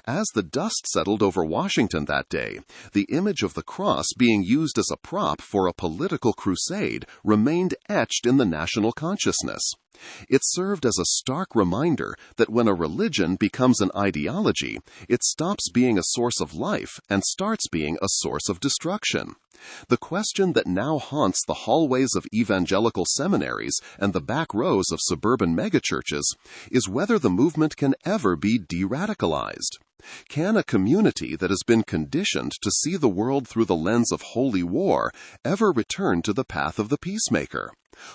Speaker 1: As the dust settled over Washington that day, the image of the cross being used as a prop for a political crusade remained etched in the national consciousness. It served as a stark reminder that when a religion becomes an ideology, it stops being a source of life and starts being a source of destruction. The question that now haunts the hallways of evangelical seminaries and the back rows of suburban megachurches is whether the movement can ever be de-radicalized. Can a community that has been conditioned to see the world through the lens of holy war ever return to the path of the peacemaker?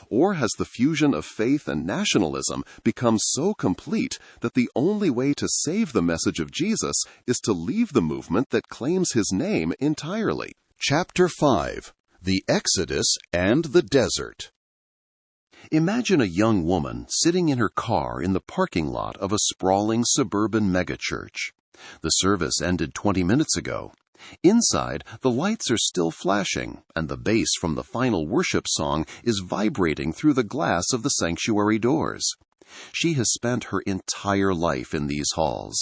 Speaker 1: Or has the fusion of faith and nationalism become so complete that the only way to save the message of Jesus is to leave the movement that claims his name entirely?
Speaker 2: Chapter 5: The Exodus and the Desert. Imagine a young woman sitting in her car in the parking lot of a sprawling suburban megachurch. The service ended 20 minutes ago. Inside, the lights are still flashing, and the bass from the final worship song is vibrating through the glass of the sanctuary doors. She has spent her entire life in these halls.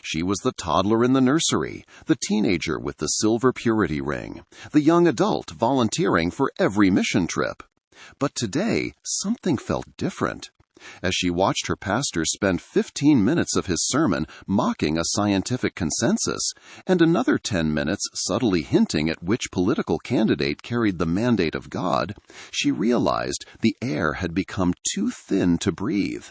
Speaker 2: She was the toddler in the nursery, the teenager with the silver purity ring, the young adult volunteering for every mission trip. But today, something felt different. As she watched her pastor spend 15 minutes of his sermon mocking a scientific consensus, and another 10 minutes subtly hinting at which political candidate carried the mandate of God, she realized the air had become too thin to breathe.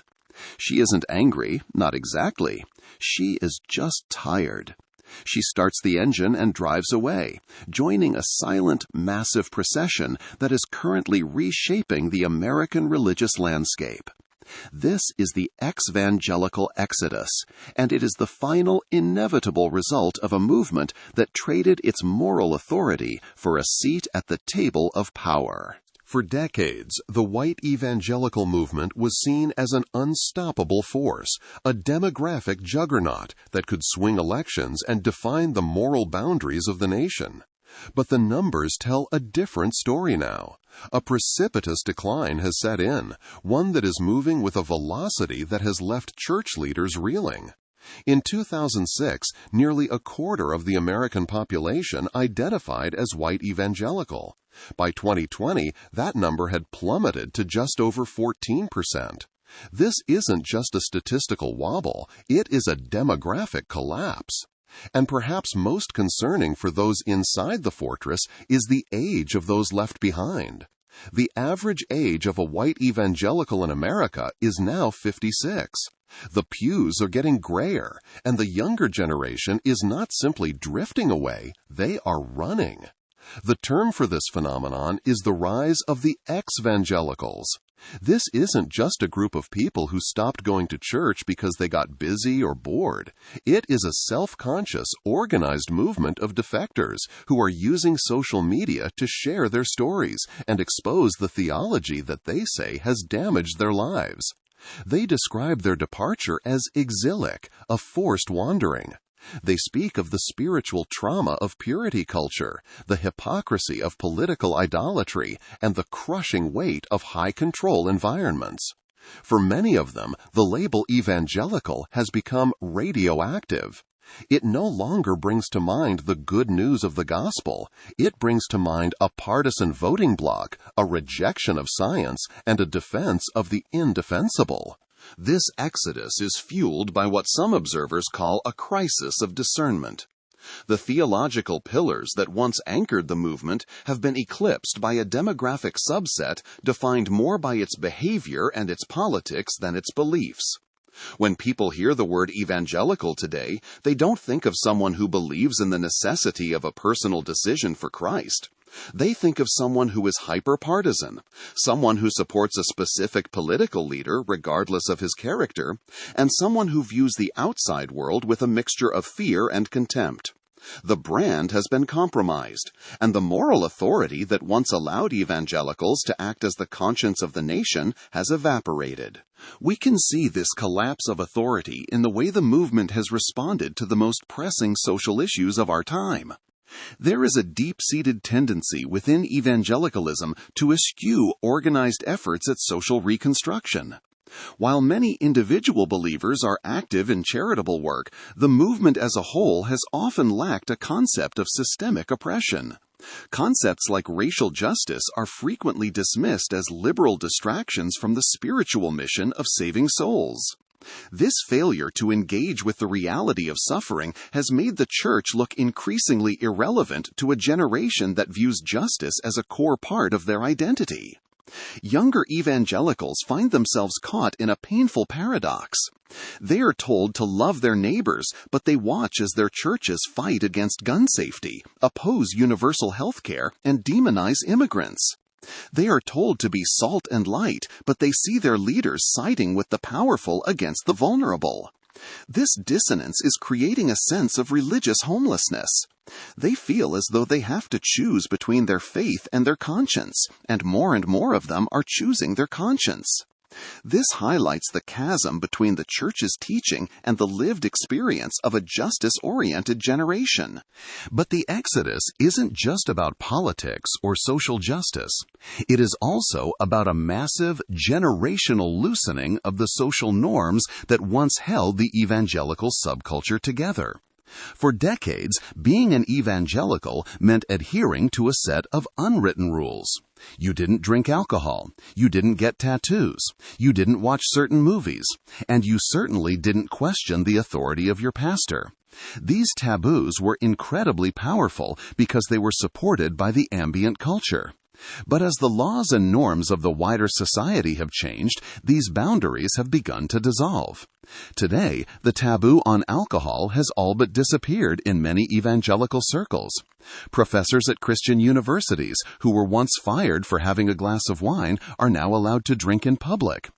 Speaker 2: She isn't angry, not exactly. She is just tired. She starts the engine and drives away, joining a silent, massive procession that is currently reshaping the American religious landscape. This is the evangelical exodus, and it is the final, inevitable result of a movement that traded its moral authority for a seat at the table of power.
Speaker 1: For decades, the white evangelical movement was seen as an unstoppable force, a demographic juggernaut that could swing elections and define the moral boundaries of the nation. But the numbers tell a different story now. A precipitous decline has set in, one that is moving with a velocity that has left church leaders reeling. In 2006, nearly a quarter of the American population identified as white evangelical. By 2020, that number had plummeted to just over 14%. This isn't just a statistical wobble, it is a demographic collapse. And perhaps most concerning for those inside the fortress is the age of those left behind. The average age of a white evangelical in America is now 56. The pews are getting grayer, and the younger generation is not simply drifting away, they are running. The term for this phenomenon is the rise of the ex-evangelicals. This isn't just a group of people who stopped going to church because they got busy or bored. It is a self-conscious, organized movement of defectors who are using social media to share their stories and expose the theology that they say has damaged their lives. They describe their departure as exilic, a forced wandering. They speak of the spiritual trauma of purity culture, the hypocrisy of political idolatry, and the crushing weight of high-control environments. For many of them, the label evangelical has become radioactive. It no longer brings to mind the good news of the gospel. It brings to mind a partisan voting bloc, a rejection of science, and a defense of the indefensible. This exodus is fueled by what some observers call a crisis of discernment. The theological pillars that once anchored the movement have been eclipsed by a demographic subset defined more by its behavior and its politics than its beliefs. When people hear the word evangelical today, they don't think of someone who believes in the necessity of a personal decision for Christ. They think of someone who is hyper-partisan, someone who supports a specific political leader regardless of his character, and someone who views the outside world with a mixture of fear and contempt. The brand has been compromised, and the moral authority that once allowed evangelicals to act as the conscience of the nation has evaporated. We can see this collapse of authority in the way the movement has responded to the most pressing social issues of our time. There is a deep-seated tendency within evangelicalism to eschew organized efforts at social reconstruction. While many individual believers are active in charitable work, the movement as a whole has often lacked a concept of systemic oppression. Concepts like racial justice are frequently dismissed as liberal distractions from the spiritual mission of saving souls. This failure to engage with the reality of suffering has made the church look increasingly irrelevant to a generation that views justice as a core part of their identity. Younger evangelicals find themselves caught in a painful paradox. They are told to love their neighbors, but they watch as their churches fight against gun safety, oppose universal health care, and demonize immigrants. They are told to be salt and light, but they see their leaders siding with the powerful against the vulnerable. This dissonance is creating a sense of religious homelessness. They feel as though they have to choose between their faith and their conscience, and more of them are choosing their conscience. This highlights the chasm between the church's teaching and the lived experience of a justice-oriented generation. But the Exodus isn't just about politics or social justice. It is also about a massive generational loosening of the social norms that once held the evangelical subculture together. For decades, being an evangelical meant adhering to a set of unwritten rules. You didn't drink alcohol, you didn't get tattoos, you didn't watch certain movies, and you certainly didn't question the authority of your pastor. These taboos were incredibly powerful because they were supported by the ambient culture. But as the laws and norms of the wider society have changed, these boundaries have begun to dissolve. Today, the taboo on alcohol has all but disappeared in many evangelical circles. Professors at Christian universities who were once fired for having a glass of wine are now allowed to drink in public.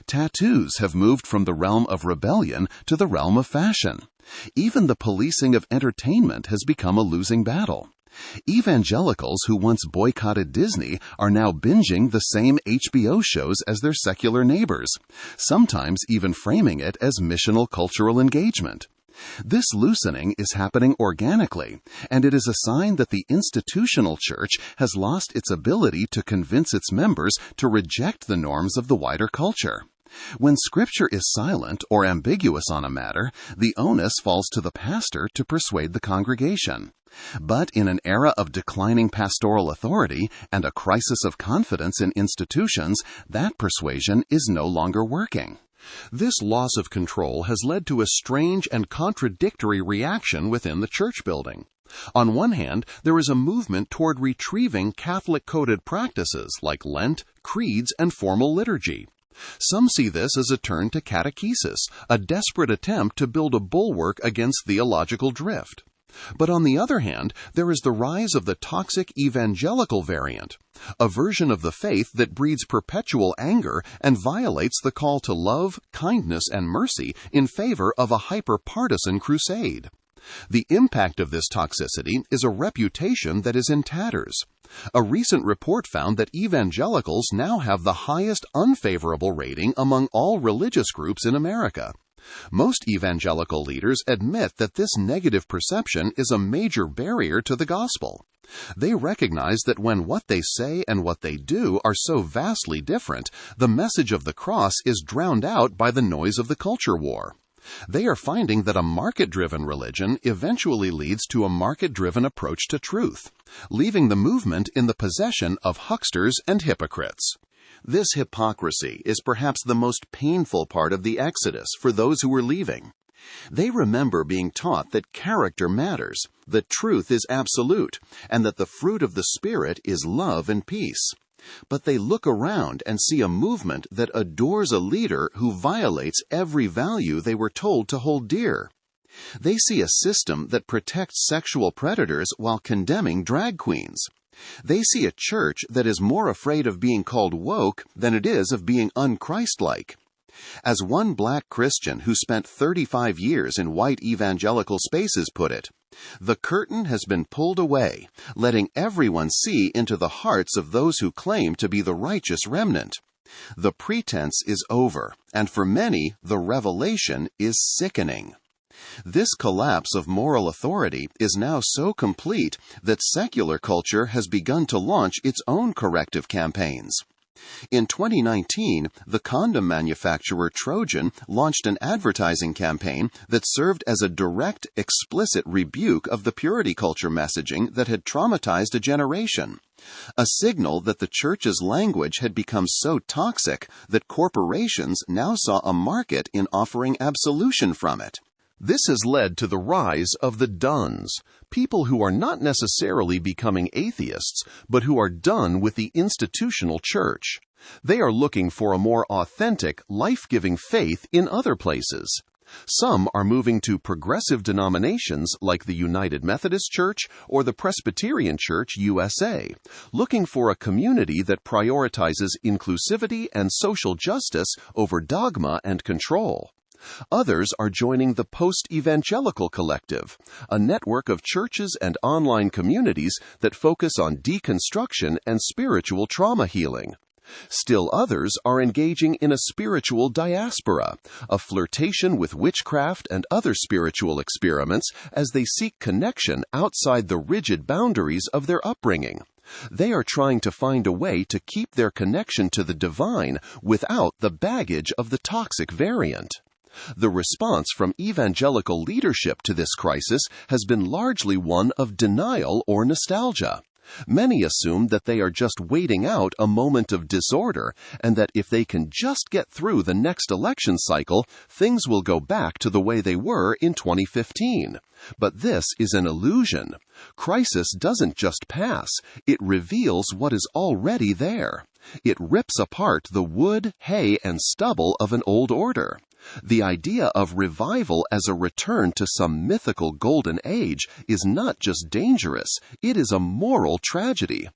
Speaker 1: Tattoos have moved from the realm of rebellion to the realm of fashion. Even the policing of entertainment has become a losing battle. Evangelicals who once boycotted Disney are now binging the same HBO shows as their secular neighbors, sometimes even framing it as missional cultural engagement. This loosening is happening organically, and it is a sign that the institutional church has lost its ability to convince its members to reject the norms of the wider culture. When Scripture is silent or ambiguous on a matter, the onus falls to the pastor to persuade the congregation. But in an era of declining pastoral authority and a crisis of confidence in institutions, that persuasion is no longer working. This loss of control has led to a strange and contradictory reaction within the church building. On one hand, there is a movement toward retrieving Catholic-coded practices like Lent, creeds, and formal liturgy. Some see this as a turn to catechesis, a desperate attempt to build a bulwark against theological drift. But on the other hand, there is the rise of the toxic evangelical variant, a version of the faith that breeds perpetual anger and violates the call to love, kindness, and mercy in favor of a hyper-partisan crusade. The impact of this toxicity is a reputation that is in tatters. A recent report found that evangelicals now have the highest unfavorable rating among all religious groups in America. Most evangelical leaders admit that this negative perception is a major barrier to the gospel. They recognize that when what they say and what they do are so vastly different, the message of the cross is drowned out by the noise of the culture war. They are finding that a market-driven religion eventually leads to a market-driven approach to truth, leaving the movement in the possession of hucksters and hypocrites. This hypocrisy is perhaps the most painful part of the Exodus for those who were leaving. They remember being taught that character matters, that truth is absolute, and that the fruit of the Spirit is love and peace. But they look around and see a movement that adores a leader who violates every value they were told to hold dear. They see a system that protects sexual predators while condemning drag queens. They see a church that is more afraid of being called woke than it is of being un-Christ-like. As one black Christian who spent 35 years in white evangelical spaces put it, "The curtain has been pulled away, letting everyone see into the hearts of those who claim to be the righteous remnant. The pretense is over, and for many, the revelation is sickening." This collapse of moral authority is now so complete that secular culture has begun to launch its own corrective campaigns. In 2019, the condom manufacturer Trojan launched an advertising campaign that served as a direct, explicit rebuke of the purity culture messaging that had traumatized a generation. A signal that the church's language had become so toxic that corporations now saw a market in offering absolution from it. This has led to the rise of the dones, people who are not necessarily becoming atheists, but who are done with the institutional church. They are looking for a more authentic, life-giving faith in other places. Some are moving to progressive denominations like the United Methodist Church or the Presbyterian Church USA, looking for a community that prioritizes inclusivity and social justice over dogma and control. Others are joining the Post-Evangelical Collective, a network of churches and online communities that focus on deconstruction and spiritual trauma healing. Still others are engaging in a spiritual diaspora, a flirtation with witchcraft and other spiritual experiments as they seek connection outside the rigid boundaries of their upbringing. They are trying to find a way to keep their connection to the divine without the baggage of the toxic variant. The response from evangelical leadership to this crisis has been largely one of denial or nostalgia.
Speaker 2: Many assume that they are just waiting out a moment of disorder, and that if they can just get through the next election cycle, things will go back to the way they were in 2015. But this is an illusion. Crisis doesn't just pass, it reveals what is already there. It rips apart the wood, hay, and stubble of an old order. The idea of revival as a return to some mythical golden age is not just dangerous, it is a moral tragedy.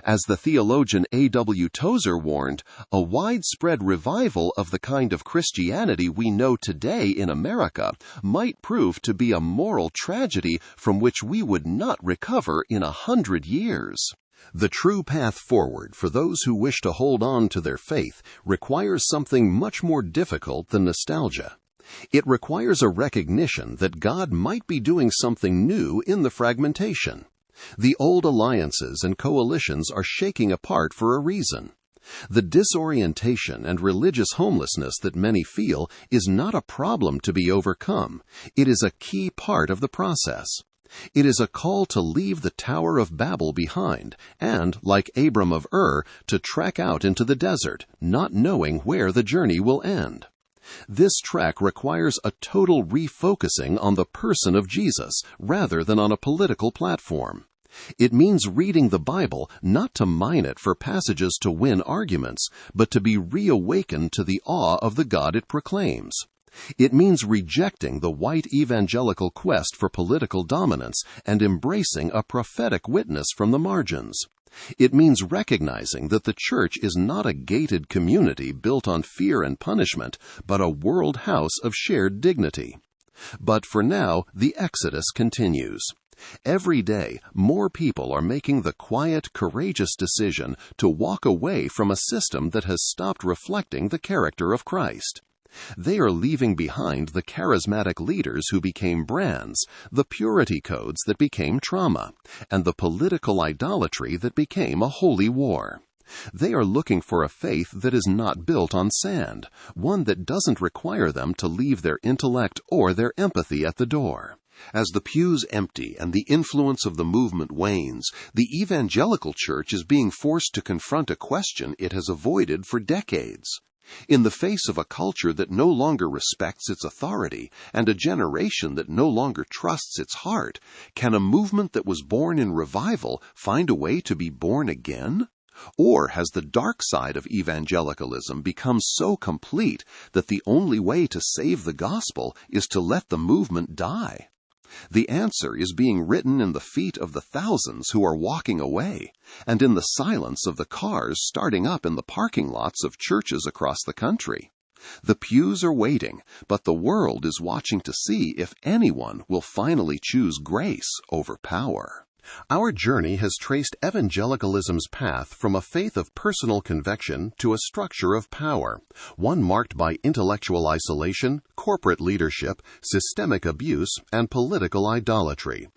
Speaker 2: As the theologian A.W. Tozer warned, a widespread revival of the kind of Christianity we know today in America might prove to be a moral tragedy from which we would not recover in 100 years. The true path forward for those who wish to hold on to their faith requires something much more difficult than nostalgia. It requires a recognition that God might be doing something new in the fragmentation. The old alliances and coalitions are shaking apart for a reason. The disorientation and religious homelessness that many feel is not a problem to be overcome. It is a key part of the process. It is a call to leave the Tower of Babel behind and, like Abram of Ur, to trek out into the desert, not knowing where the journey will end. This trek requires a total refocusing on the person of Jesus rather than on a political platform. It means reading the Bible not to mine it for passages to win arguments, but to be reawakened to the awe of the God it proclaims. It means rejecting the white evangelical quest for political dominance and embracing a prophetic witness from the margins. It means recognizing that the church is not a gated community built on fear and punishment, but a world house of shared dignity. But for now, the exodus continues. Every day, more people are making the quiet, courageous decision to walk away from a system that has stopped reflecting the character of Christ. They are leaving behind the charismatic leaders who became brands, the purity codes that became trauma, and the political idolatry that became a holy war. They are looking for a faith that is not built on sand, one that doesn't require them to leave their intellect or their empathy at the door. As the pews empty and the influence of the movement wanes, the evangelical church is being forced to confront a question it has avoided for decades. In the face of a culture that no longer respects its authority and a generation that no longer trusts its heart, can a movement that was born in revival find a way to be born again? Or has the dark side of evangelicalism become so complete that the only way to save the gospel is to let the movement die? The answer is being written in the feet of the thousands who are walking away, and in the silence of the cars starting up in the parking lots of churches across the country. The pews are waiting, but the world is watching to see if anyone will finally choose grace over power. Our journey has traced evangelicalism's path from a faith of personal conviction to a structure of power, one marked by intellectual isolation, corporate leadership, systemic abuse, and political idolatry.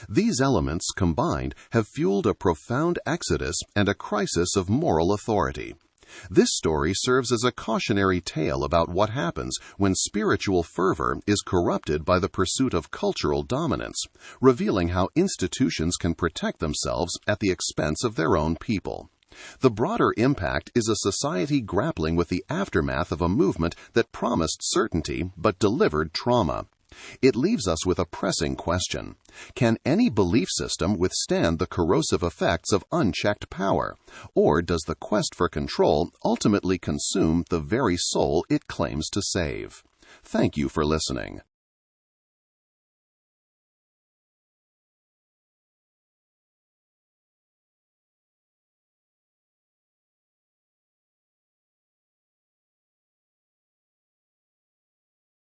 Speaker 2: These elements combined have fueled a profound exodus and a crisis of moral authority. This story serves as a cautionary tale about what happens when spiritual fervor is corrupted by the pursuit of cultural dominance, revealing how institutions can protect themselves at the expense of their own people. The broader impact is a society grappling with the aftermath of a movement that promised certainty but delivered trauma. It leaves us with a pressing question. Can any belief system withstand the corrosive effects of unchecked power? Or does the quest for control ultimately consume the very soul it claims to save? Thank you for listening.